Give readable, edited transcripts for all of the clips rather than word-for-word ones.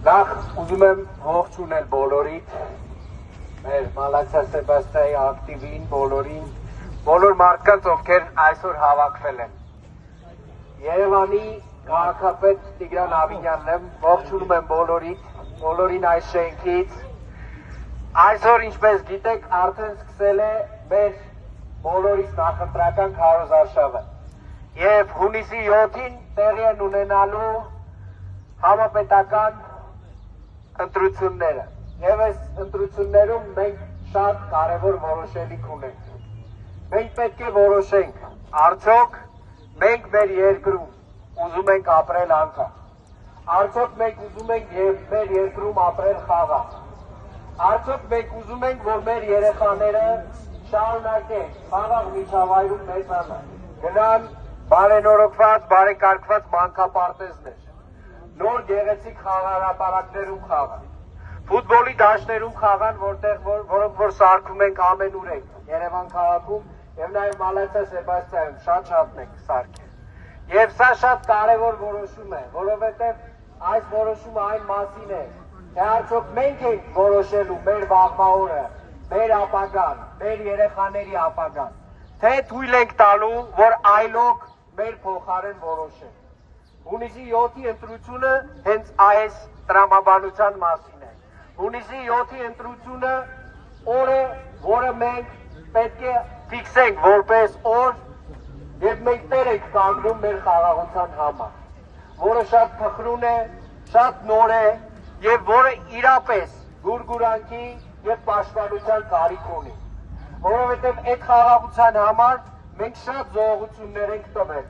Նախ ուզում եմ ողջունել բոլորիդ, մեր Մալաքսյա Սեբաստիայի ակտիվին, բոլոր մարդկանց, ովքեր այսօր հավաքվել են։ Երևանի քաղաքապետ Տիգրան Ավինյանն եմ, ողջունում եմ բոլորին այս շենքից։ Այսօր, ինչպես գիտեք, արդեն սկսել է մեր բոլորիս նախընտրական քարոզարշավը։ Եվ հունիսի 7-ին տեղի են ունենալու համապետական ընտրությունները։ Եվ այս ընտրություններում մենք շատ կարևոր որոշելիք ունենք։ Մենք պետք է որոշենք, արդյոք մենք մեր երկրում ուզում ենք ապրել անկախ։ Արդյոք մենք ուզում ենք մեր երկրում ապրել խաղաղ։ Արդյոք մենք ուզում ենք, որ մեր երեխաները շարունակեն խաղաղ միջավայրում մեծանալ, գնան բարենորոգված, բարեկարգված մանկապարտեզներ, նոր գեղեցիկ խաղահրապարակներում խաղան, ֆուտբոլի դաշտերում խաղան, որոնք որ սարքում ենք ամենուրեք Երևան քաղաքում եւ նաեւ Մալաքսյա Սեբաստիայում շատ ենք սարքել։ Եվ սա շատ կարևոր որոշում է, որովհետեւ այս որոշումը այն մասին է, թե արդյոք մենք ենք որոշելու մեր վաղվա օրը, մեր ապագան, մեր երեխաների ապագան, թե թույլ ենք տալու, որ այլոք մեր փոխարեն որոշեն։ Հունիսի 7-ի ընտրությունը հենց այս տրամաբանության մասին է։ Հունիսի 7-ի ընտրությունը օրը, որը մենք պետք է ֆիքսենք որպես օր, եւ մենք տեր ենք կանգնում մեր խաղաղության համար, որը շատ փխրուն է, շատ նոր է եւ որը իրապես գուրգուրանքի եւ պաշտպանության կարիք ունի, որովհետեւ այդ խաղաղության համար մենք շատ զոհություններ ենք տվել,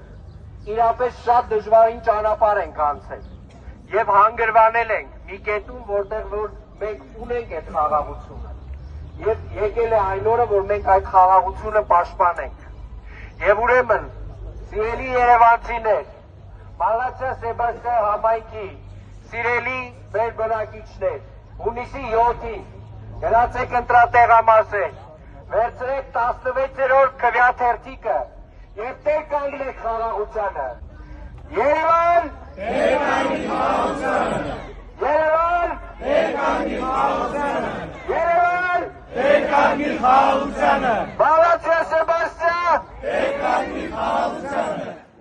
իրապես շատ դժվարին ճանապարհ ենք անցել եւ հանգրվանել ենք մի կետում, որտեղ որ մենք ունենք այդ խաղաղությունը եւ եկել է այն օրը, որ մենք այդ խաղաղությունը պաշտպանենք։ Եվ ուրեմն, սիրելի երևանցիներ, Մալաքսյա Սեբաստիայի համայնքի սիրելի մեր բնակիչներ, հունիսի 7-ին գնացեք ընտրատեղամասեր, վերցրեք 16-րդ քվեաթերթիկը եւ տեր կանգնեք խաղաղությանը։ Երևան, տեր կանգնի խաղաղությանը։ Երևան, տեր կանգնի խաղաղությանը։ Երևան, տեր կանգնի խաղաղությանը։